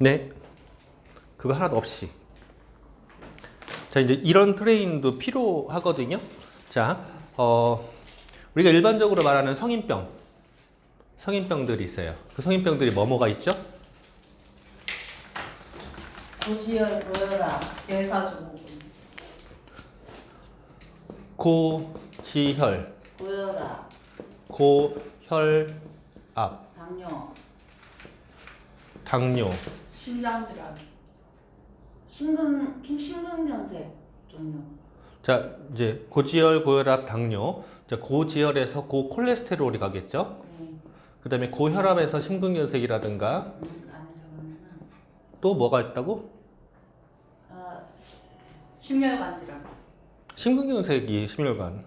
네. 그거 하나도 없이. 자, 이제 이런 트레이닝도 필요하거든요. 자, 우리가 일반적으로 말하는 성인병들이 있어요. 그 성인병들이 뭐가 있죠? 고지혈, 고혈압, 대사증후군, 고지혈, 고혈압, 고혈압, 당뇨, 심장질환, 심근경색 종류. 자, 이제 고지혈, 고혈압, 당뇨. 자, 고지혈에서 고콜레스테롤이 가겠죠? 그 다음에 고혈압에서 심근경색이라든가 또 뭐가 있다고? 심혈관 질환. 심근경색이 심혈관.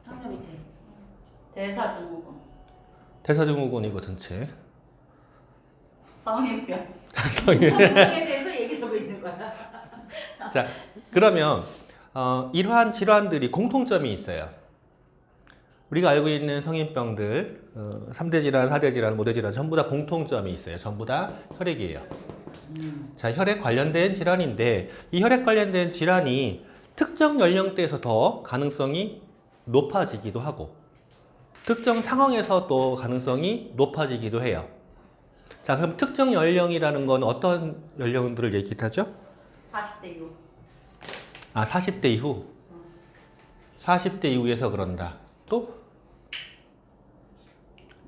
당뇨 밑에. 대사증후군. 대사증후군이고 전체. 성인병. 성인. 성인병에 대해서 얘기하고 있는 거야. 자, 그러면 이러한 질환들이 공통점이 있어요. 우리가 알고 있는 성인병들, 3대 질환, 4대 질환, 5대 질환 전부 다 공통점이 있어요. 전부 다 혈액이에요. 자, 혈액 관련된 질환인데 이 혈액 관련된 질환이 특정 연령대에서 더 가능성이 높아지기도 하고 특정 상황에서 또 가능성이 높아지기도 해요. 자, 그럼 특정 연령이라는 건 어떤 연령들을 얘기하죠? 40대 이후. 아, 40대 이후. 40대 이후에서 그런다. 또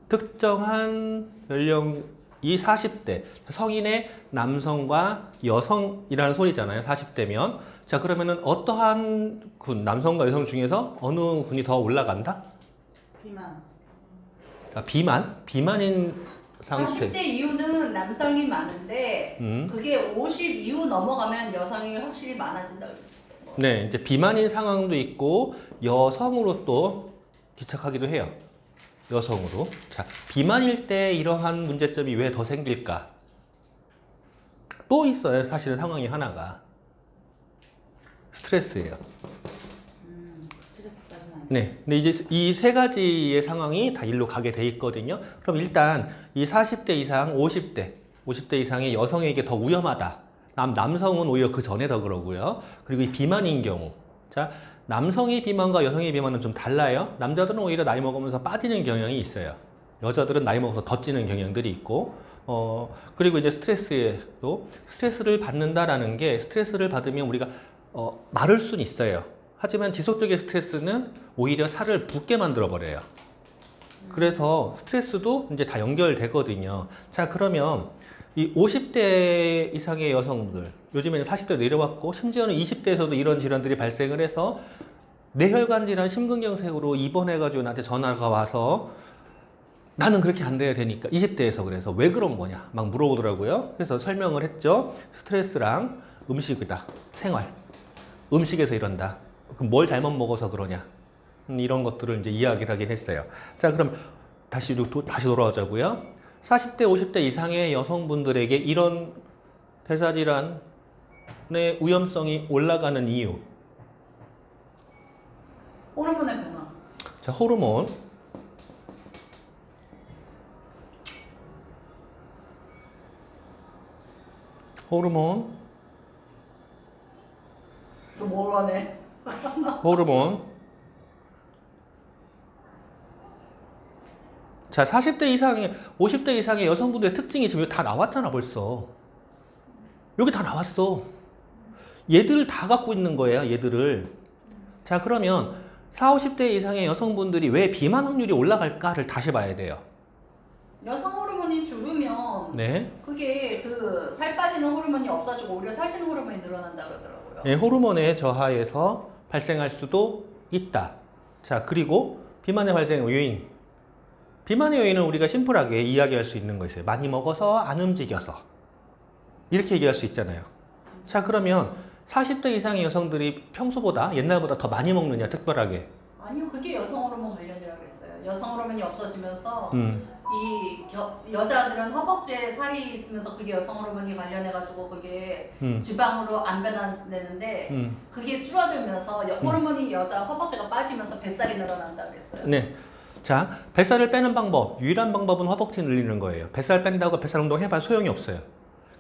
특정한 연령이 40대 성인의 남성과 여성이라는 소리잖아요. 40대면. 자, 그러면은 어떠한 군, 남성과 여성 중에서 어느 군이 더 올라간다? 비만. 아, 비만인 상태. 40대 이후는 남성이 많은데 그게 50 이후 넘어가면 여성이 확실히 많아진다. 네, 이제 비만인 상황도 있고 여성으로 또 기착하기도 해요. 여성으로. 자, 비만일 때 이러한 문제점이 왜 더 생길까? 또 있어요. 사실은 상황이 하나가. 스트레스예요. 스트레스까지는 네. 근데 이제 이 세 가지의 상황이 다 일로 가게 돼 있거든요. 그럼 일단 이 40대 이상, 50대 이상의 여성에게 더 위험하다. 남성은 오히려 그 전에 더 그러고요. 그리고 이 비만인 경우. 자, 남성의 비만과 여성의 비만은 좀 달라요. 남자들은 오히려 나이 먹으면서 빠지는 경향이 있어요. 여자들은 나이 먹어서 더 찌는 경향들이 있고, 그리고 이제 스트레스에도 스트레스를 받는다라는 게 스트레스를 받으면 우리가 마를 수는 있어요. 하지만 지속적인 스트레스는 오히려 살을 붓게 만들어 버려요. 그래서 스트레스도 이제 다 연결되거든요. 자, 그러면 이 50대 이상의 여성들, 요즘에는 40대 내려왔고 심지어는 20대에서도 이런 질환들이 발생을 해서 뇌혈관 질환, 심근경색으로 입원해가지고 나한테 전화가 와서 나는 그렇게 안 돼야 되니까 20대에서 그래서 왜 그런 거냐 막 물어보더라고요. 그래서 설명을 했죠. 스트레스랑 음식이다. 생활. 음식에서 이런다. 그럼 뭘 잘못 먹어서 그러냐. 이런 것들을 이제 이야기를 하긴 했어요. 자, 그럼 다시 돌아오자고요. 40대, 50대 이상의 여성분들에게 이런 대사질환의 위험성이 올라가는 이유. 호르몬의 변화. 자, 호르몬. 또 뭘 원해? 호르몬. 자, 40대 이상의, 50대 이상의 여성분들의 특징이 지금 다 나왔잖아, 벌써. 여기 다 나왔어. 얘들을 다 갖고 있는 거예요, 얘들을. 자, 그러면 40, 50대 이상의 여성분들이 왜 비만 확률이 올라갈까를 다시 봐야 돼요. 여성 호르몬이 줄으면 네. 그게 그 살 빠지는 호르몬이 없어지고 오히려 살찌는 호르몬이 늘어난다 그러더라고요. 네, 호르몬의 저하에서 발생할 수도 있다. 자, 그리고 비만의 발생 요인. 비만의 요인은 우리가 심플하게 이야기할 수 있는 거 있어요. 많이 먹어서 안 움직여서. 이렇게 얘기할 수 있잖아요. 자, 그러면 40대 이상의 여성들이 평소보다 옛날보다 더 많이 먹느냐, 특별하게? 아니요, 그게 여성 호르몬 관련이라고 했어요. 여성 호르몬이 없어지면서 여자들은 허벅지에 살이 있으면서 그게 여성 호르몬이 관련해가지고 그게 지방으로 안 배달되는데 그게 줄어들면서 호르몬이 여자 허벅지가 빠지면서 뱃살이 늘어난다 그랬어요. 네. 자, 뱃살을 빼는 방법, 유일한 방법은 허벅지 늘리는 거예요. 뱃살 뺀다고 뱃살 운동 해봐야 소용이 없어요.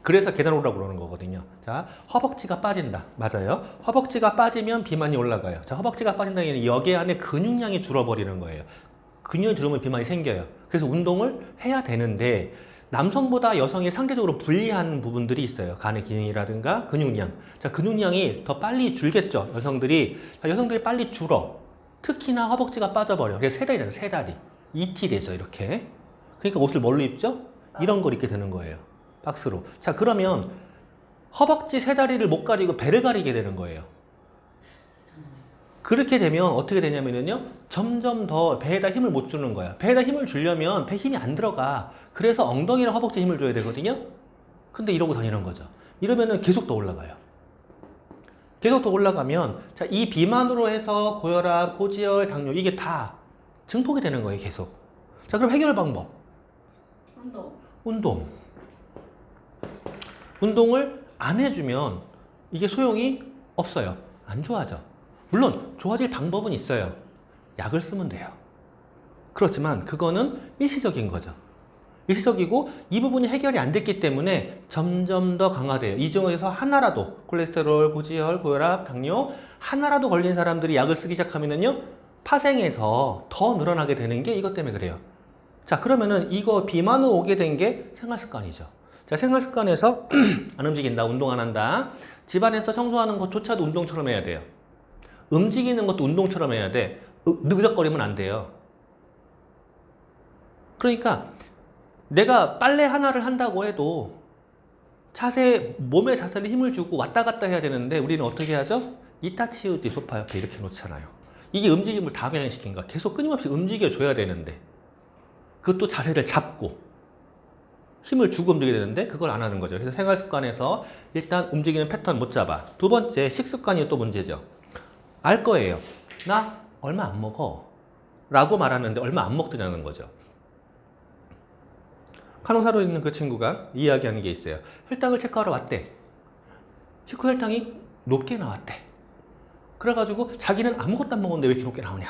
그래서 계단 오르라고 그러는 거거든요. 자, 허벅지가 빠진다. 맞아요. 허벅지가 빠지면 비만이 올라가요. 자, 허벅지가 빠진다는 얘기는 여기 안에 근육량이 줄어버리는 거예요. 근육이 줄으면 비만이 생겨요. 그래서 운동을 해야 되는데 남성보다 여성이 상대적으로 불리한 부분들이 있어요. 간의 기능이라든가 근육량. 자, 근육량이 더 빨리 줄겠죠. 여성들이. 자, 여성들이 빨리 줄어. 특히나 허벅지가 빠져버려. 그래서 세 다리잖아요. 세 다리. 이티 되죠. 이렇게. 그러니까 옷을 뭘로 입죠? 이런 걸 입게 되는 거예요. 박스로. 자, 그러면 허벅지 세 다리를 못 가리고 배를 가리게 되는 거예요. 그렇게 되면 어떻게 되냐면요, 점점 더 배에다 힘을 못 주는 거야. 배에다 힘을 주려면 배 힘이 안 들어가. 그래서 엉덩이랑 허벅지에 힘을 줘야 되거든요. 근데 이러고 다니는 거죠. 이러면은 계속 더 올라가요. 계속 더 올라가면, 자, 이 비만으로 해서 고혈압, 고지혈, 당뇨, 이게 다 증폭이 되는 거예요, 계속. 자, 그럼 해결 방법. 운동. 운동을 안 해주면 이게 소용이 없어요. 안 좋아져. 물론 좋아질 방법은 있어요. 약을 쓰면 돼요. 그렇지만 그거는 일시적인 거죠. 일시적이고 이 부분이 해결이 안 됐기 때문에 점점 더 강화돼요. 이 중에서 하나라도 콜레스테롤, 고지혈, 고혈압, 당뇨 하나라도 걸린 사람들이 약을 쓰기 시작하면은요, 파생해서 더 늘어나게 되는 게 이것 때문에 그래요. 자, 그러면은 이거 비만으로 오게 된 게 생활 습관이죠. 자, 생활 습관에서 안 움직인다, 운동 안 한다. 집안에서 청소하는 것조차도 운동처럼 해야 돼요. 움직이는 것도 운동처럼 해야 돼. 느적거리면 안 돼요. 그러니까 내가 빨래 하나를 한다고 해도 몸의 자세를 힘을 주고 왔다 갔다 해야 되는데 우리는 어떻게 하죠? 이따 치우지 소파 옆에 이렇게 놓잖아요. 이게 움직임을 다 변형시킨 거야. 계속 끊임없이 움직여줘야 되는데 그것도 자세를 잡고 힘을 주고 움직여야 되는데 그걸 안 하는 거죠. 그래서 생활 습관에서 일단 움직이는 패턴 못 잡아. 두 번째, 식습관이 또 문제죠. 알 거예요. 나 얼마 안 먹어 라고 말하는데 얼마 안 먹더냐는 거죠. 간호사로 있는 그 친구가 이야기하는 게 있어요. 혈당을 체크하러 왔대. 식후 혈당이 높게 나왔대. 그래가지고 자기는 아무것도 안 먹었는데 왜 이렇게 높게 나오냐.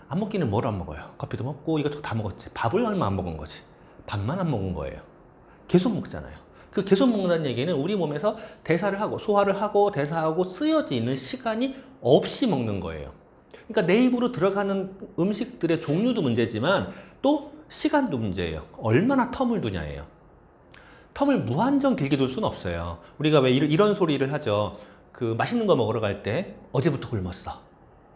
안 먹기는 뭘 안 먹어요. 커피도 먹고 이것저것 다 먹었지. 밥을 얼마 안 먹은 거지. 밥만 안 먹은 거예요. 계속 먹잖아요. 그 계속 먹는다는 얘기는 우리 몸에서 대사를 하고 소화를 하고 대사하고 쓰여지는 시간이 없이 먹는 거예요. 그러니까 내 입으로 들어가는 음식들의 종류도 문제지만 또 시간도 문제예요. 얼마나 텀을 두냐예요. 텀을 무한정 길게 둘 수는 없어요. 우리가 왜 이런 소리를 하죠. 그 맛있는 거 먹으러 갈 때 어제부터 굶었어.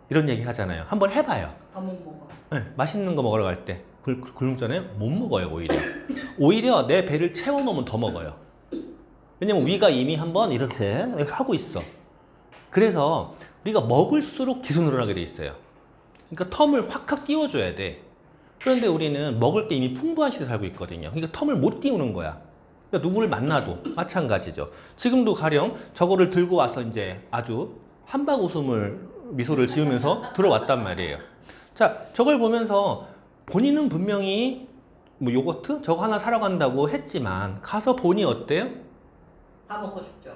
이런 얘기 하잖아요. 한번 해봐요. 더 못 먹어. 네, 맛있는 거 먹으러 갈 때 굶기 전에 못 먹어요. 오히려 내 배를 채워놓으면 더 먹어요. 왜냐면 위가 이미 한번 이렇게 하고 있어. 그래서 우리가 먹을수록 계속 늘어나게 돼 있어요. 그러니까 텀을 확 띄워줘야 돼. 그런데 우리는 먹을 게 이미 풍부한 시대에 살고 있거든요. 그러니까 텀을 못 띄우는 거야. 그러니까 누구를 만나도 마찬가지죠. 지금도 가령 저거를 들고 와서 이제 아주 한박 미소를 지으면서 들어왔단 말이에요. 자, 저걸 보면서 본인은 분명히 뭐 요거트 저거 하나 사러 간다고 했지만 가서 보니 어때요? 다 먹고 싶죠.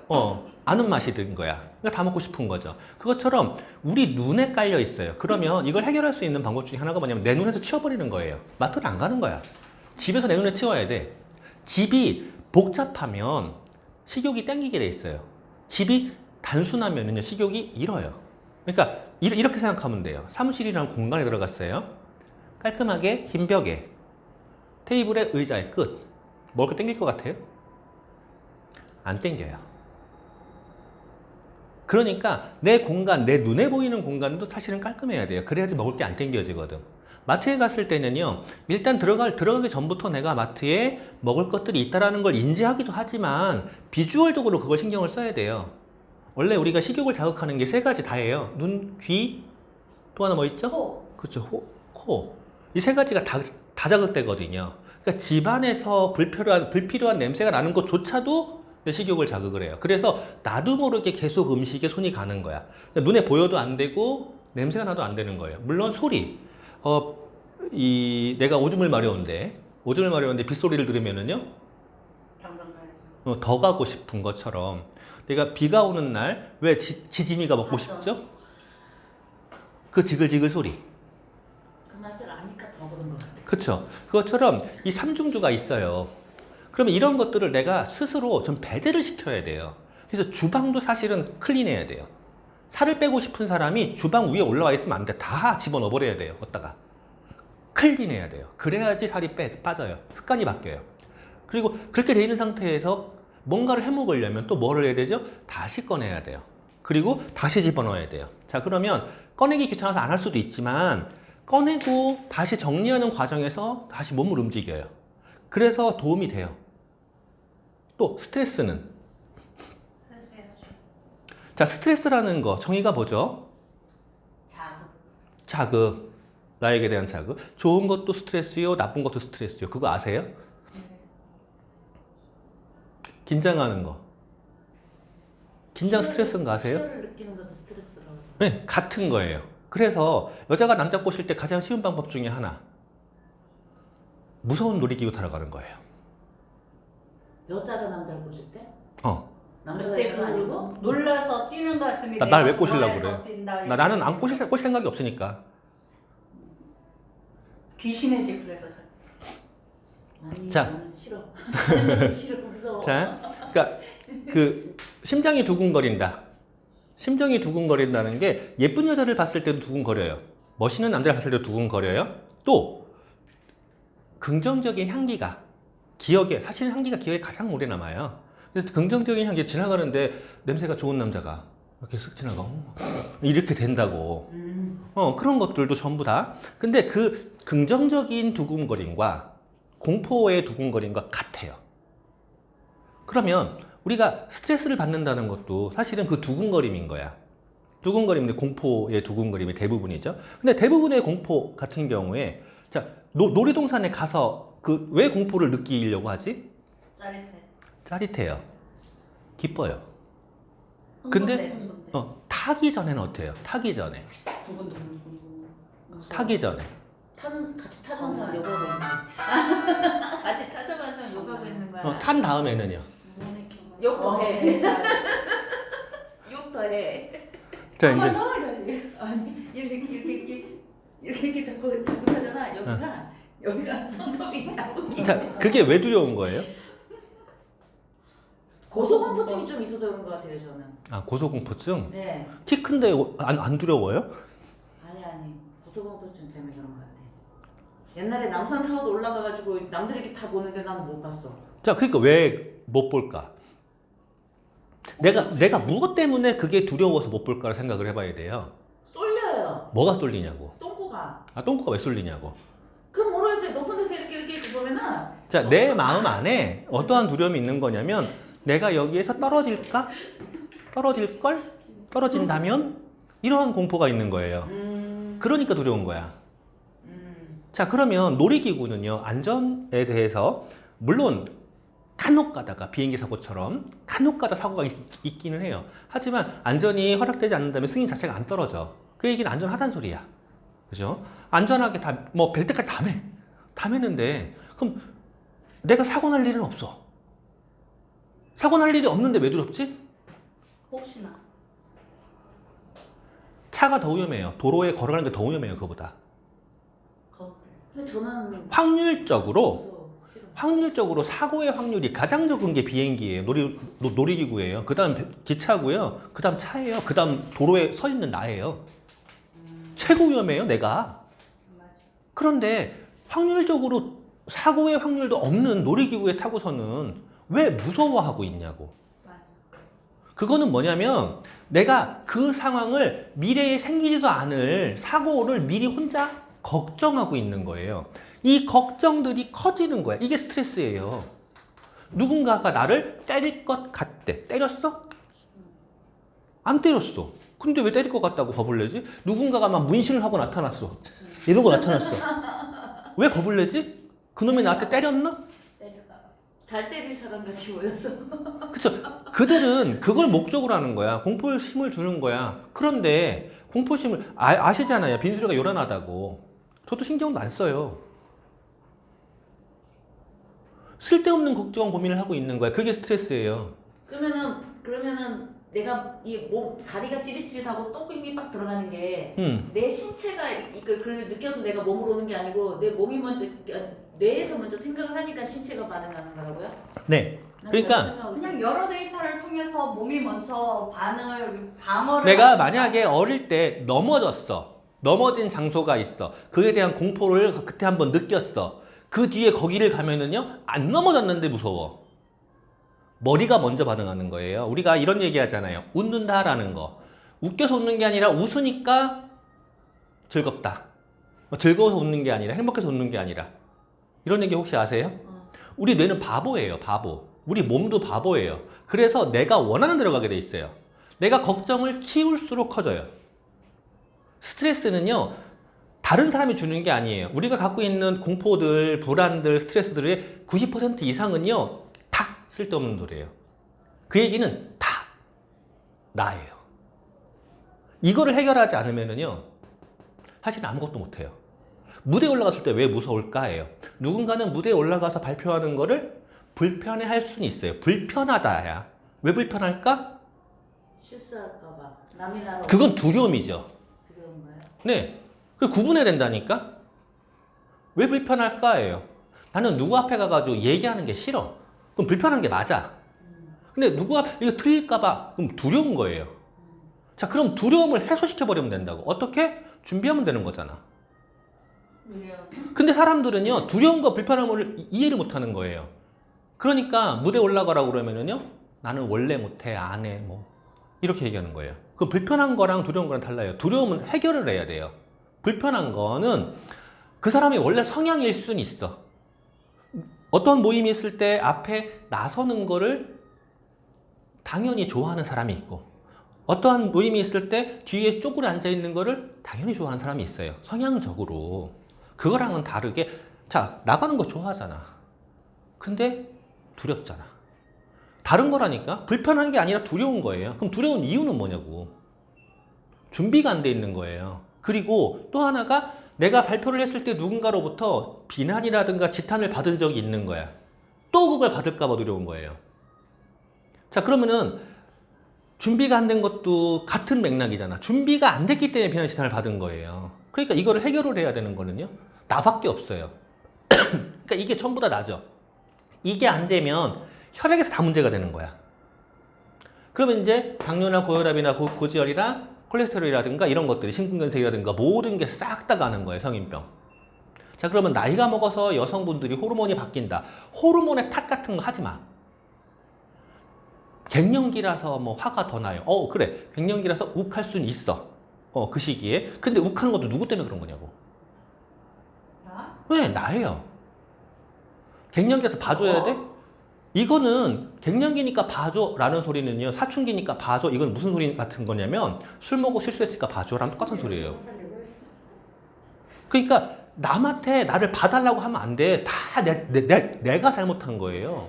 아는 맛이 든 거야. 그러니까 다 먹고 싶은 거죠. 그것처럼 우리 눈에 깔려 있어요. 그러면 이걸 해결할 수 있는 방법 중에 하나가 뭐냐면 내 눈에서 치워버리는 거예요. 마트를 안 가는 거야. 집에서 내 눈에 치워야 돼. 집이 복잡하면 식욕이 땡기게 돼 있어요. 집이 단순하면요 식욕이 잃어요. 그러니까 이렇게 생각하면 돼요. 사무실이라는 공간에 들어갔어요. 깔끔하게 흰 벽에 테이블에 의자에 끝. 먹을 거 땡길 것 같아요? 안 땡겨요. 그러니까 내 공간, 내 눈에 보이는 공간도 사실은 깔끔해야 돼요. 그래야지 먹을 게 안 땡겨지거든. 마트에 갔을 때는요, 일단 들어가기 전부터 내가 마트에 먹을 것들이 있다라는 걸 인지하기도 하지만 비주얼적으로 그걸 신경을 써야 돼요. 원래 우리가 식욕을 자극하는 게 세 가지 다예요. 눈, 귀, 또 하나 뭐 있죠? 코. 그렇죠. 코. 이 세 가지가 다 자극되거든요. 그러니까 집안에서 불필요한 냄새가 나는 것조차도 내 식욕을 자극을 해요. 그래서 나도 모르게 계속 음식에 손이 가는 거야. 그러니까 눈에 보여도 안 되고 냄새가 나도 안 되는 거예요. 물론 소리. 내가 오줌을 마려운데 빗소리를 들으면은요, 당장 가야죠. 더 가고 싶은 것처럼 내가 비가 오는 날 왜 지짐이가 먹고 싶죠? 그 지글지글 소리. 그 맛을 아니까 더 그렇죠. 그것처럼 이 삼중주가 있어요. 그러면 이런 것들을 내가 스스로 좀 배제를 시켜야 돼요. 그래서 주방도 사실은 클린해야 돼요. 살을 빼고 싶은 사람이 주방 위에 올라와 있으면 안 돼. 다 집어넣어 버려야 돼요. 걷다가 클린해야 돼요. 그래야지 살이 빠져요. 습관이 바뀌어요. 그리고 그렇게 돼 있는 상태에서 뭔가를 해 먹으려면 또 뭐를 해야 되죠? 다시 꺼내야 돼요. 그리고 다시 집어넣어야 돼요. 자, 그러면 꺼내기 귀찮아서 안 할 수도 있지만 꺼내고 다시 정리하는 과정에서 다시 몸을 움직여요. 그래서 도움이 돼요. 또 스트레스는, 그래서 해야죠. 자, 스트레스라는 거 정의가 뭐죠? 자극. 자극, 나에게 대한 자극. 좋은 것도 스트레스요, 나쁜 것도 스트레스요. 그거 아세요? 긴장하는 거. 긴장 스트레스인 거 아세요? 치열을 느끼는 것도 스트레스라고. 네, 같은 거예요. 그래서 여자가 남자 꼬실 때 가장 쉬운 방법 중에 하나, 무서운 놀이기구 타러 가는 거예요. 여자가 남자를 꼬실 때? 남자가 그때 여자가 아니고? 놀라서 뛰는 가슴이 날 왜 내가 꼬시려고 좋아해서 그래? 뛴다. 나는 안 꼬실 생각이 없으니까. 귀신의 집 그래서 저. 아니, 자. 나는 싫어. 하는 것도 싫어. 무서워. 자, 그러니까 그 심장이 두근거린다. 심장이 두근거린다는 게 예쁜 여자를 봤을 때도 두근거려요. 멋있는 남자를 봤을 때도 두근거려요. 또 긍정적인 향기가 기억에, 사실 향기가 기억에 가장 오래 남아요. 그래서 긍정적인 향기 지나가는데 냄새가 좋은 남자가 이렇게 쓱 지나가 이렇게 된다고. 그런 것들도 전부 다. 근데 그 긍정적인 두근거림과 공포의 두근거림과 같아요. 그러면 우리가 스트레스를 받는다는 것도 사실은 그 두근거림인 거야. 두근거림인데 공포의 두근거림이 대부분이죠. 근데 대부분의 공포 같은 경우에 자, 놀이동산에 가서 그 왜 공포를 느끼려고 하지? 짜릿해. 짜릿해요. 기뻐요. 흥분돼, 근데 흥분돼. 타기 전에는 어때요? 타기 전에. 두근두근. 타기 전에. 같이 타는 사람 요가하고 있는 거야. 같이 타자고 사람 요가하고 있는 거야. 탄 다음에는요. 욕도 해. 진짜. 욕도 해. 자, 한번 이제 더 이러지. 아니 이렇게 자꾸 타잖아. 여기가 손톱이 나오기. 자, 그게 왜 두려운 거예요? 고소공포증이 좀 있어서 그런 것 같아요 저는. 아, 고소공포증? 네. 키 큰데 안 두려워요? 아니 고소공포증 때문에 그런 것 같아. 옛날에 남산 타워도 올라가가지고 남들이 이렇게 타 보는데 나는 못 봤어. 자, 그러니까 왜 못 볼까? 내가 무엇 때문에 그게 두려워서 못 볼까를 생각을 해봐야 돼요. 쏠려요. 뭐가 쏠리냐고. 똥꼬가. 아, 똥꼬가 왜 쏠리냐고. 그 모르겠어요. 높은 데서 이렇게 보면은. 자, 내 마음 안에 어떠한 두려움이 있는 거냐면 내가 여기에서 떨어질까? 떨어질걸? 떨어진다면? 이러한 공포가 있는 거예요. 그러니까 두려운 거야. 자, 그러면 놀이기구는요, 안전에 대해서 물론 간혹 가다가 비행기 사고처럼 간혹 가다 사고가 있기는 해요. 하지만 안전이 허락되지 않는다면 승인 자체가 안 떨어져. 그 얘기는 안전하다는 소리야. 그죠? 안전하게 뭐 벨트까지 다 매는데 그럼 내가 사고 날 일은 없어. 사고 날 일이 없는데 왜 두렵지? 혹시나. 차가 더 위험해요. 도로에 걸어가는 게 더 위험해요. 그거보다. 근데 저는 확률적으로 사고의 확률이 가장 적은 게 비행기예요. 놀이기구예요. 그 다음 기차고요. 그 다음 차예요. 그 다음 도로에 서 있는 나예요. 최고 위험해요, 내가. 맞아. 그런데 확률적으로 사고의 확률도 없는 놀이기구에 타고서는 왜 무서워하고 있냐고. 맞아. 그거는 뭐냐면 내가 그 상황을 미래에 생기지도 않을 사고를 미리 혼자 걱정하고 있는 거예요. 이 걱정들이 커지는 거야. 이게 스트레스예요. 누군가가 나를 때릴 것 같대. 때렸어? 안 때렸어. 근데 왜 때릴 것 같다고 겁을 내지? 누군가가 막 문신을 하고 나타났어. 이러고 나타났어. 왜 겁을 내지? 그놈이 나한테 때렸나? 잘 때릴 사람 같이 보여서. 그쵸. 그들은 그걸 목적으로 하는 거야. 공포심을 주는 거야. 그런데 공포심을 아시잖아요. 빈수레가 요란하다고. 저도 신경도 안 써요. 쓸데없는 걱정 고민을 하고 있는 거야. 그게 스트레스예요. 그러면은 내가 이 몸 다리가 찌릿찌릿하고 똥김이 빡 들어가는 게 내 신체가 그걸 느껴서 내가 몸으로 오는 게 아니고 내 몸이 먼저 뇌에서 먼저 생각을 하니까 신체가 반응하는 거라고요? 네. 난 그러니까 그런 생각을 그냥 여러 데이터를 통해서 몸이 먼저 방어를 내가 만약에 어릴 때 넘어졌어. 넘어진 장소가 있어. 그에 대한 공포를 그때 한번 느꼈어. 그 뒤에 거기를 가면은요, 안 넘어졌는데 무서워. 머리가 먼저 반응하는 거예요. 우리가 이런 얘기 하잖아요. 웃는다라는 거. 웃겨서 웃는 게 아니라 웃으니까 즐겁다. 즐거워서 웃는 게 아니라 행복해서 웃는 게 아니라. 이런 얘기 혹시 아세요? 우리 뇌는 바보예요, 바보. 우리 몸도 바보예요. 그래서 내가 원하는 대로 가게 돼 있어요. 내가 걱정을 키울수록 커져요. 스트레스는요, 다른 사람이 주는 게 아니에요. 우리가 갖고 있는 공포들, 불안들, 스트레스들의 90% 이상은요, 다 쓸데없는 노래예요. 그 얘기는 다 나예요. 이거를 해결하지 않으면은요, 사실 아무것도 못해요. 무대에 올라갔을 때 왜 무서울까예요. 누군가는 무대에 올라가서 발표하는 거를 불편해할 수는 있어요. 불편하다야. 왜 불편할까? 실수할까봐 남이 나를 그건 두려움이죠. 두려운가요? 네. 그 구분해야 된다니까? 왜 불편할까예요. 나는 누구 앞에 가가지고 얘기하는 게 싫어. 그럼 불편한 게 맞아. 근데 누구 앞, 이거 틀릴까봐. 그럼 두려운 거예요. 자, 그럼 두려움을 해소시켜버리면 된다고. 어떻게? 준비하면 되는 거잖아. 근데 사람들은요, 두려움과 불편함을 이해를 못 하는 거예요. 그러니까 무대 올라가라고 그러면은요, 나는 원래 못해, 안 해, 뭐. 이렇게 얘기하는 거예요. 그 불편한 거랑 두려운 거랑 달라요. 두려움은 해결을 해야 돼요. 불편한 거는 그 사람이 원래 성향일 수는 있어. 어떤 모임이 있을 때 앞에 나서는 거를 당연히 좋아하는 사람이 있고, 어떠한 모임이 있을 때 뒤에 쪼그려 앉아 있는 거를 당연히 좋아하는 사람이 있어요. 성향적으로. 그거랑은 다르게, 자, 나가는 거 좋아하잖아. 근데 두렵잖아. 다른 거라니까? 불편한 게 아니라 두려운 거예요. 그럼 두려운 이유는 뭐냐고. 준비가 안 돼 있는 거예요. 그리고 또 하나가 내가 발표를 했을 때 누군가로부터 비난이라든가 지탄을 받은 적이 있는 거야. 또 그걸 받을까 봐 두려운 거예요. 자, 그러면은 준비가 안 된 것도 같은 맥락이잖아. 준비가 안 됐기 때문에 비난 지탄을 받은 거예요. 그러니까 이거를 해결을 해야 되는 거는요, 나밖에 없어요. 그러니까 이게 전부 다 나죠. 이게 안 되면 혈액에서 다 문제가 되는 거야. 그러면 이제 당뇨나 고혈압이나 고지혈이나 콜레스테롤이라든가 이런 것들이, 심근경색이라든가 모든 게 싹 다 가는 거예요, 성인병. 자, 그러면 나이가 먹어서 여성분들이 호르몬이 바뀐다. 호르몬의 탓 같은 거 하지 마. 갱년기라서 뭐 화가 더 나요. 그래. 갱년기라서 욱할 수는 있어. 그 시기에. 근데 욱하는 것도 누구 때문에 그런 거냐고. 나? 왜? 나예요. 갱년기라서 봐줘야 돼? 이거는 갱년기니까 봐줘라는 소리는요, 사춘기니까 봐줘, 이건 무슨 소리 같은 거냐면 술 먹고 실수했으니까 봐줘랑 똑같은 소리예요. 그러니까 남한테 나를 봐달라고 하면 안 돼. 다 내가 잘못한 거예요.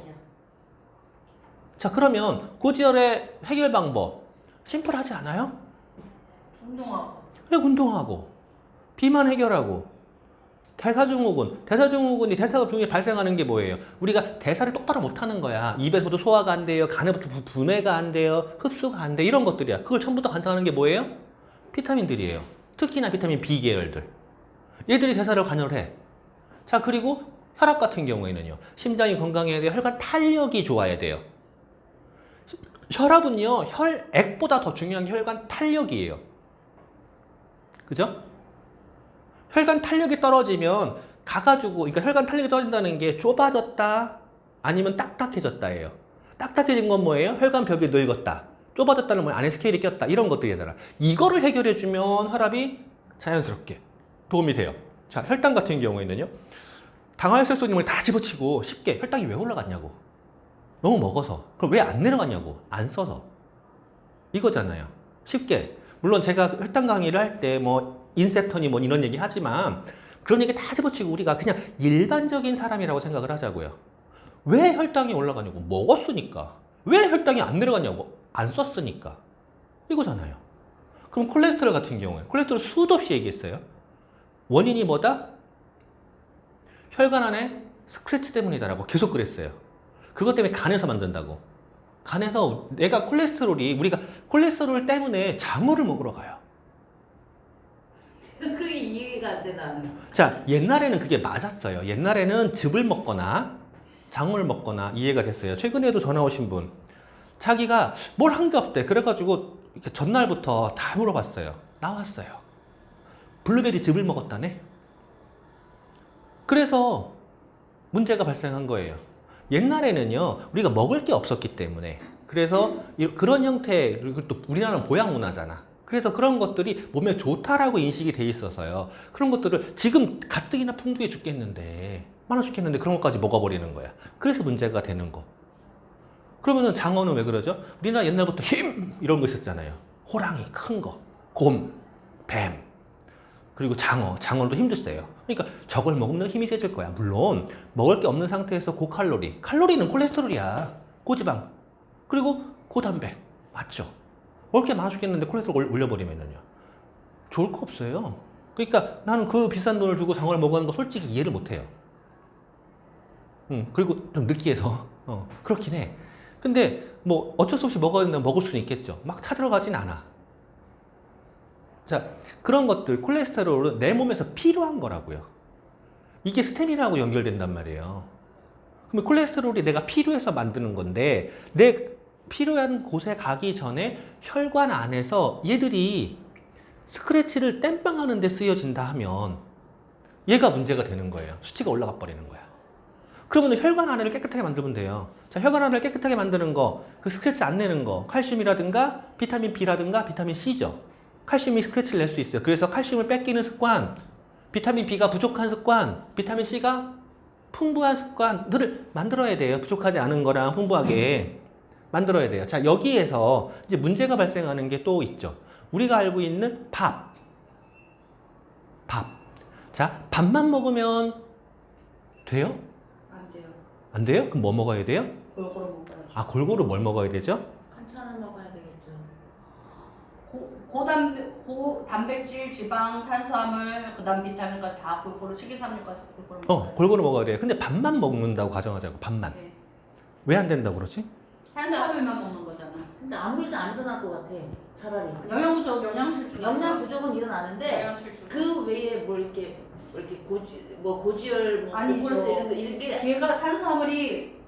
자, 그러면 고지혈의 해결 방법 심플하지 않아요? 운동하고. 왜 운동하고 비만 해결하고 대사증후군이 대사 중에 발생하는 게 뭐예요? 우리가 대사를 똑바로 못하는 거야. 입에서도 소화가 안 돼요. 간에부터 분해가 안 돼요. 흡수가 안 돼. 이런 것들이야. 그걸 전부 다 관장하는 게 뭐예요? 비타민들이에요. 특히나 비타민 B 계열들. 얘들이 대사를 관여해. 자, 그리고 혈압 같은 경우에는요, 심장이 건강해야 돼요. 혈관 탄력이 좋아야 돼요. 혈압은요, 혈액보다 더 중요한 게 혈관 탄력이에요. 그죠? 혈관 탄력이 떨어지면 가가지고, 그러니까 혈관 탄력이 떨어진다는 게 좁아졌다 아니면 딱딱해졌다예요. 딱딱해진 건 뭐예요? 혈관 벽이 늙었다. 좁아졌다는 건 안에 스케일이 꼈다. 이런 것들이잖아. 이거를 해결해주면 혈압이 자연스럽게 도움이 돼요. 자, 혈당 같은 경우에는요, 당화혈색소님을 다 집어치고 쉽게 혈당이 왜 올라갔냐고. 너무 먹어서. 그럼 왜 안 내려갔냐고. 안 써서. 이거잖아요. 쉽게. 물론 제가 혈당 강의를 할 때 뭐 인세터니 뭐 이런 얘기 하지만 그런 얘기 다 집어치고 우리가 그냥 일반적인 사람이라고 생각을 하자고요. 왜 혈당이 올라가냐고. 먹었으니까. 왜 혈당이 안 내려가냐고. 안 썼으니까. 이거잖아요. 그럼 콜레스테롤 같은 경우에 콜레스테롤 수도 없이 얘기했어요. 원인이 뭐다? 혈관 안에 스크래치 때문이다라고 계속 그랬어요. 그것 때문에 간에서 만든다고. 간에서 내가 우리가 콜레스테롤 때문에 작물을 먹으러 가요. 그게 이해가 안 돼 나는. 자, 옛날에는 그게 맞았어요. 옛날에는 즙을 먹거나 작물을 먹거나 이해가 됐어요. 최근에도 전화 오신 분, 자기가 뭘 한 게 없대. 그래가지고 이렇게 전날부터 다 물어봤어요. 나왔어요. 블루베리 즙을 먹었다네. 그래서 문제가 발생한 거예요. 옛날에는요, 우리가 먹을 게 없었기 때문에. 그래서 그런 형태, 그리고 또 우리나라는 보양 문화잖아. 그래서 그런 것들이 몸에 좋다라고 인식이 돼 있어서요. 그런 것들을 지금 가뜩이나 풍부해 죽겠는데, 많아 죽겠는데 그런 것까지 먹어버리는 거야. 그래서 문제가 되는 거. 그러면은 장어는 왜 그러죠? 우리나라 옛날부터 힘! 이런 거 있었잖아요. 호랑이, 큰 거, 곰, 뱀, 그리고 장어도 힘도 세요. 그러니까 저걸 먹으면 힘이 세질 거야. 물론 먹을 게 없는 상태에서 고칼로리, 칼로리는 콜레스테롤이야. 고지방, 그리고 고단백, 맞죠? 먹을 게 많아 죽겠는데 콜레스테롤 올려버리면요 좋을 거 없어요. 그러니까 나는 그 비싼 돈을 주고 장어를 먹는 거 솔직히 이해를 못해요. 그리고 좀 느끼해서 그렇긴 해. 근데 뭐 어쩔 수 없이 먹어야 된다면 먹을 수는 있겠죠. 막 찾으러 가진 않아. 자, 그런 것들, 콜레스테롤은 내 몸에서 필요한 거라고요. 이게 스테미나하고 연결된단 말이에요. 그러면 콜레스테롤이 내가 필요해서 만드는 건데, 내 필요한 곳에 가기 전에 혈관 안에서 얘들이 스크래치를 땜빵하는 데 쓰여진다 하면 얘가 문제가 되는 거예요. 수치가 올라가 버리는 거야. 그러면 혈관 안을 깨끗하게 만들면 돼요. 자, 혈관 안을 깨끗하게 만드는 거, 그 스크래치 안 내는 거, 칼슘이라든가 비타민 B라든가 비타민 C죠. 칼슘이 스크래치를 낼 수 있어요. 그래서 칼슘을 뺏기는 습관, 비타민 B가 부족한 습관, 비타민 C가 풍부한 습관들을 만들어야 돼요. 부족하지 않은 거랑 풍부하게 만들어야 돼요. 자, 여기에서 이제 문제가 발생하는 게 또 있죠. 우리가 알고 있는 밥. 자, 밥만 먹으면 돼요? 안 돼요. 안 돼요? 그럼 뭐 먹어야 돼요? 골고루 먹어야죠. 아, 골고루 뭘 먹어야 되죠? 반찬을 먹어야 되겠죠. 고단백질, 지방, 탄수화물, 그다음 비타민과 다 골고루 식이섬유까지 골고루 먹어야죠. 골고루 먹어야 돼요. 근데 밥만 먹는다고 가정하자고, 밥만. 네. 왜 안 된다고 그러지? 탄수화물만 먹는 거잖아. 근데 아무 일도 안 일어날 것 같아. 차라리. 영양실조. 영양 부족은 일어나는데 영양실조. 그 외에 뭐 이렇게 고지혈, 뭐 아니죠. 콜레스테롤 이런 게 걔가 탄수화물이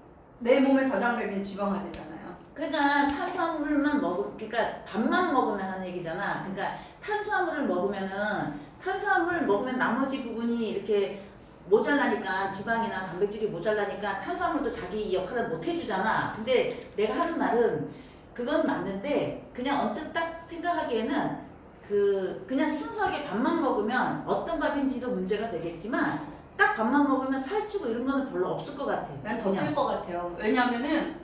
내 몸에 저장되는 지방화되잖아요. 그러니까 탄수화물만 그러니까 밥만 먹으면 하는 얘기잖아. 그러니까 탄수화물을 먹으면 나머지 부분이 이렇게 모자라니까 지방이나 단백질이 모자라니까 탄수화물도 자기 역할을 못 해주잖아. 근데 내가 하는 말은 그건 맞는데 그냥 언뜻 딱 생각하기에는 그냥 순수하게 밥만 먹으면 어떤 밥인지도 문제가 되겠지만 딱 밥만 먹으면 살찌고 이런 거는 별로 없을 것 같아. 난 더 찔 것 같아요. 왜냐면은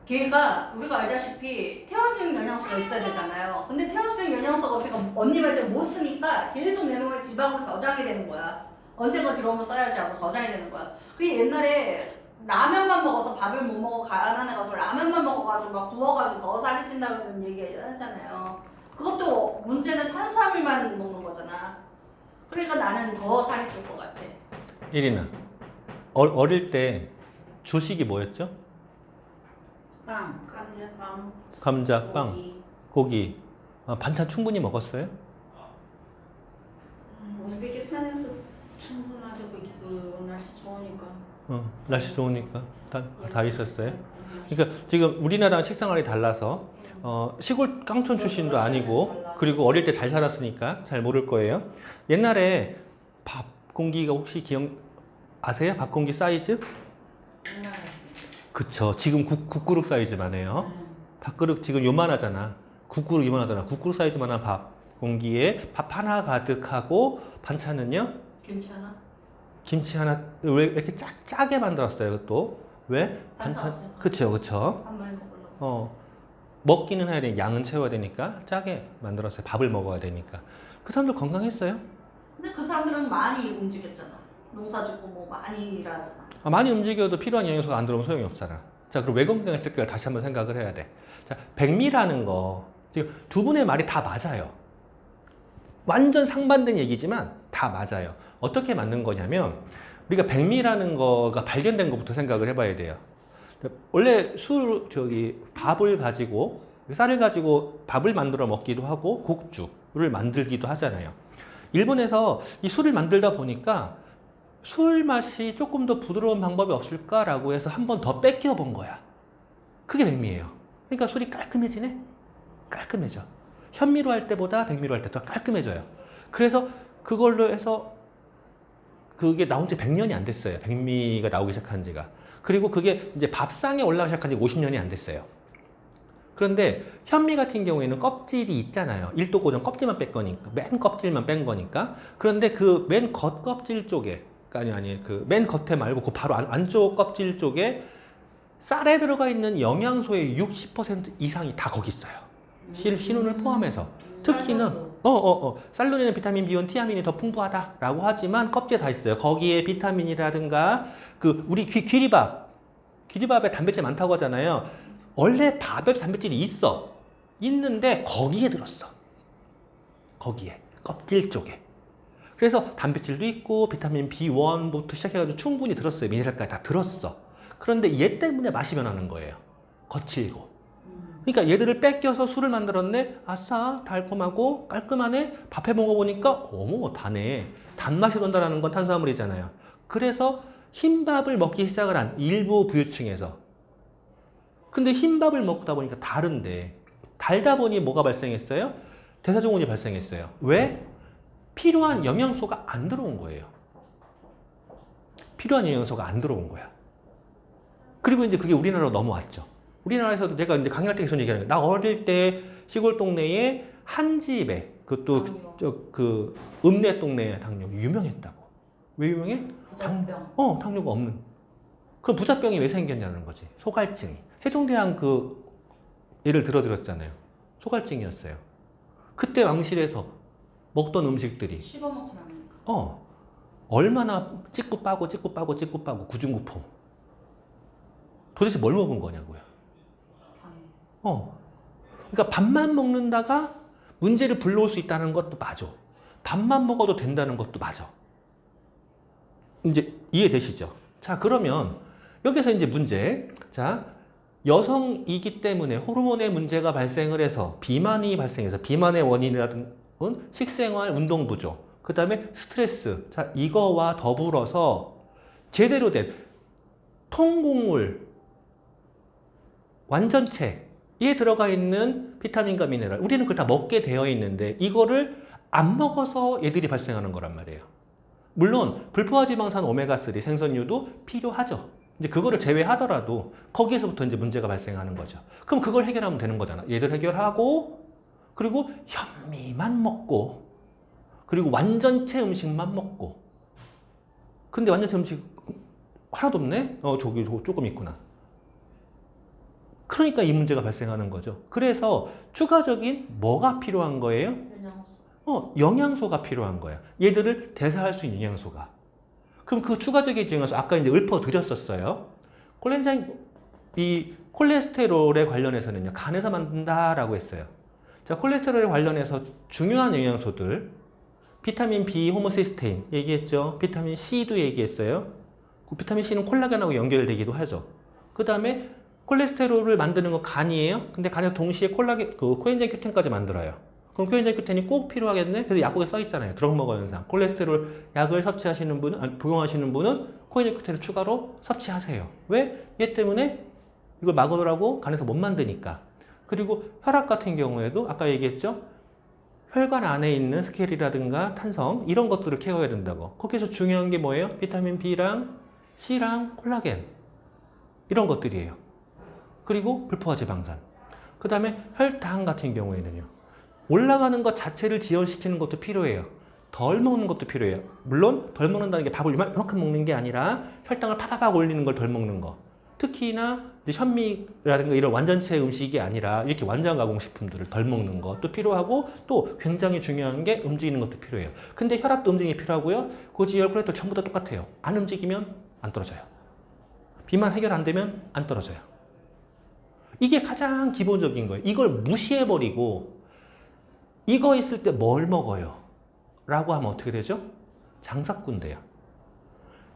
걔가 우리가 알다시피 태화수용 영양소가 있어야 되잖아요. 근데 태화수용 영양소가 제가 언니 말대로 못 쓰니까 계속 내 몸에 지방으로 저장이 되는 거야. 언젠가 들어오면 써야지 하고 저장이 되는 거야. 그게 옛날에 라면만 먹어서 밥을 못 먹어 가난해 가서 라면만 먹어가지고 막 부어가지고 더 살이 찐다는 얘기 하잖아요. 그것도 문제는 탄수화물만 먹는 거잖아. 그러니까 나는 더 살이 찔 것 같아. 이리나, 어릴 때 주식이 뭐였죠? 빵. 감자빵. 감자, 빵, 고기. 반찬 충분히 먹었어요? 우즈베키스탄에서 충분하죠. 그 날씨 좋으니까. 날씨 좋으니까 다 있었어요. 그러니까 지금 우리나라랑 식생활이 달라서 시골 깡촌 출신도 아니고 그리고 어릴 때 잘 살았으니까 잘 모를 거예요. 옛날에 밥 공기가 혹시 아세요? 밥 공기 사이즈? 그쵸. 지금 국그릇 사이즈만 해요. 밥그릇 지금 요만하잖아. 국그릇 요만하잖아. 국그릇 사이즈만한 밥 공기에 밥 하나 가득하고 반찬은요? 김치 하나? 김치 하나. 왜 이렇게 짜게 만들었어요? 또 왜? 반찬. 그쵸. 한 번에 먹으려고. 먹기는 해야 돼. 양은 채워야 되니까 짜게 만들었어요. 밥을 먹어야 되니까. 그 사람들 건강했어요. 근데 그 사람들은 많이 움직였잖아. 농사 짓고 뭐 많이 일하잖아. 많이 움직여도 필요한 영양소가 안 들어오면 소용이 없잖아. 자, 그럼 왜 건강했을까를 다시 한번 생각을 해야 돼. 자, 백미라는 거 지금 두 분의 말이 다 맞아요. 완전 상반된 얘기지만 다 맞아요. 어떻게 맞는 거냐면 우리가 백미라는 거가 발견된 것부터 생각을 해봐야 돼요. 원래 밥을 가지고 쌀을 가지고 밥을 만들어 먹기도 하고 곡주를 만들기도 하잖아요. 일본에서 이 술을 만들다 보니까 술 맛이 조금 더 부드러운 방법이 없을까라고 해서 한 번 더 뺏겨 본 거야. 그게 백미예요. 그러니까 술이 깔끔해지네? 깔끔해져. 현미로 할 때보다 백미로 할 때 더 깔끔해져요. 그래서 그걸로 해서 그게 나온 지 100년이 안 됐어요. 백미가 나오기 시작한 지가. 그리고 그게 이제 밥상에 올라가기 시작한 지 50년이 안 됐어요. 그런데 현미 같은 경우에는 껍질이 있잖아요. 1도 고정 껍질만 뺀 거니까. 맨 껍질만 뺀 거니까. 그런데 그 맨 겉껍질 쪽에, 아니, 그 맨 겉에 말고 그 바로 안쪽 껍질 쪽에 쌀에 들어가 있는 영양소의 60% 이상이 다 거기 있어요. 신운을 포함해서. 특히나 쌀로리는 비타민 B원, 티아민이 더 풍부하다라고 하지만 껍질에 다 있어요. 거기에 비타민이라든가 그 우리 귀리밥에 단백질 많다고 하잖아요. 원래 밥에 단백질이 있는데 거기에 들었어. 거기에 껍질 쪽에. 그래서 단백질도 있고 비타민 B1부터 시작해가지고 충분히 들었어요. 미네랄까지 다 들었어. 그런데 얘 때문에 맛이 변하는 거예요. 거칠고. 그러니까 얘들을 뺏겨서 술을 만들었네. 아싸, 달콤하고 깔끔하네. 밥해 먹어보니까 어머 다네. 단맛이 돈다라는 건 탄수화물이잖아요. 그래서 흰밥을 먹기 시작을 한 일부 부유층에서. 근데 흰밥을 먹다 보니까 다른데 달다 보니 뭐가 발생했어요? 대사증후군이 발생했어요. 왜? 필요한 영양소가 안 들어온 거예요. 필요한 영양소가 안 들어온 거야. 그리고 이제 그게 우리나라로 넘어왔죠. 우리나라에서도 제가 이제 강의할 때 계속 얘기하는 거예요. 나 어릴 때 시골 동네에 한 집에 그것도 그 읍내 동네 당뇨 유명했다고. 왜 유명해? 부작병. 당뇨가 없는. 그럼 부작병이 왜 생겼냐는 거지. 소갈증이. 세종대왕 그 예를 들어드렸잖아요. 소갈증이었어요. 그때 왕실에서 먹던 음식들이 씹어먹지 않는. 얼마나 찍고 빠고 구중구포. 도대체 뭘 먹은 거냐고요. 그러니까 밥만 먹는다가 문제를 불러올 수 있다는 것도 맞아. 밥만 먹어도 된다는 것도 맞아. 이제 이해되시죠? 자, 그러면 여기서 이제 문제. 자, 여성이기 때문에 호르몬의 문제가 발생을 해서 비만이 발생해서 비만의 원인이라든 식생활, 운동 부족, 그 다음에 스트레스. 자, 이거와 더불어서 제대로 된 통곡물 완전체에 들어가 있는 비타민과 미네랄. 우리는 그걸 다 먹게 되어 있는데 이거를 안 먹어서 얘들이 발생하는 거란 말이에요. 물론 불포화 지방산 오메가3 생선류도 필요하죠. 이제 그거를 제외하더라도 거기에서부터 이제 문제가 발생하는 거죠. 그럼 그걸 해결하면 되는 거잖아. 얘들 해결하고 그리고 현미만 먹고 그리고 완전체 음식만 먹고. 근데 완전체 음식 하나도 없네? 저기 조금 있구나. 그러니까 이 문제가 발생하는 거죠. 그래서 추가적인 뭐가 필요한 거예요? 영양소가 필요한 거야. 얘들을 대사할 수 있는 영양소가. 그럼 그 추가적인 영양소, 아까 이제 읊어드렸었어요. 이 콜레스테롤에 관련해서는요, 간에서 만든다라고 했어요. 자, 콜레스테롤에 관련해서 중요한 영양소들, 비타민 B, 호모시스테인 얘기했죠. 비타민 C도 얘기했어요. 그 비타민 C는 콜라겐하고 연결되기도 하죠. 그 다음에 콜레스테롤을 만드는 건 간이에요. 근데 간에서 동시에 코엔자임 Q10까지 만들어요. 그럼 코엔자임 Q10이 꼭 필요하겠네? 그래서 약국에 써 있잖아요. 드럭머거 현상. 콜레스테롤 약을 섭취하시는 분은, 복용하시는 분은 코엔자임 Q10을 추가로 섭취하세요. 왜? 얘 때문에 이걸 막으라고 간에서 못 만드니까. 그리고 혈압 같은 경우에도 아까 얘기했죠. 혈관 안에 있는 스켈이라든가 탄성 이런 것들을 케어해야 된다고. 거기서 중요한 게 뭐예요? 비타민 B랑 C랑 콜라겐 이런 것들이에요. 그리고 불포화 지방산. 그 다음에 혈당 같은 경우에는요. 올라가는 것 자체를 지연시키는 것도 필요해요. 덜 먹는 것도 필요해요. 물론 덜 먹는다는 게 밥을 이만큼 먹는 게 아니라 혈당을 파바박 올리는 걸 덜 먹는 거. 특히나 이제 현미라든가 이런 완전체 음식이 아니라 이렇게 완전 가공식품들을 덜 먹는 것도 필요하고 또 굉장히 중요한 게 움직이는 것도 필요해요. 근데 혈압도 움직임이 필요하고요. 고지혈, 콜레스테롤 전부 다 똑같아요. 안 움직이면 안 떨어져요. 비만 해결 안 되면 안 떨어져요. 이게 가장 기본적인 거예요. 이걸 무시해버리고 이거 있을 때 뭘 먹어요? 라고 하면 어떻게 되죠? 장사꾼 돼요.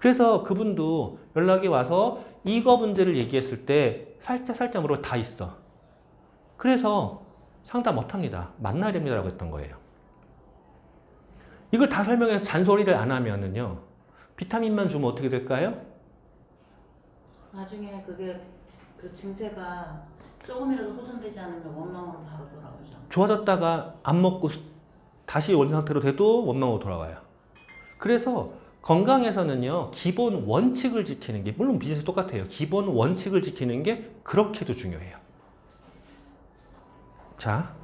그래서 그분도 연락이 와서 이거 문제를 얘기했을 때 살짝 물어 다 있어. 그래서 상담 못합니다. 만나야 됩니다라고 했던 거예요. 이걸 다 설명해서 잔소리를 안 하면은요, 비타민만 주면 어떻게 될까요? 나중에 그게 그 증세가 조금이라도 호전되지 않으면 원망으로 바로 돌아오죠. 좋아졌다가 안 먹고 다시 원래 상태로 돼도 원망으로 돌아와요. 그래서 건강에서는요, 기본 원칙을 지키는 게, 물론 비즈니스 똑같아요. 기본 원칙을 지키는 게 그렇게도 중요해요. 자,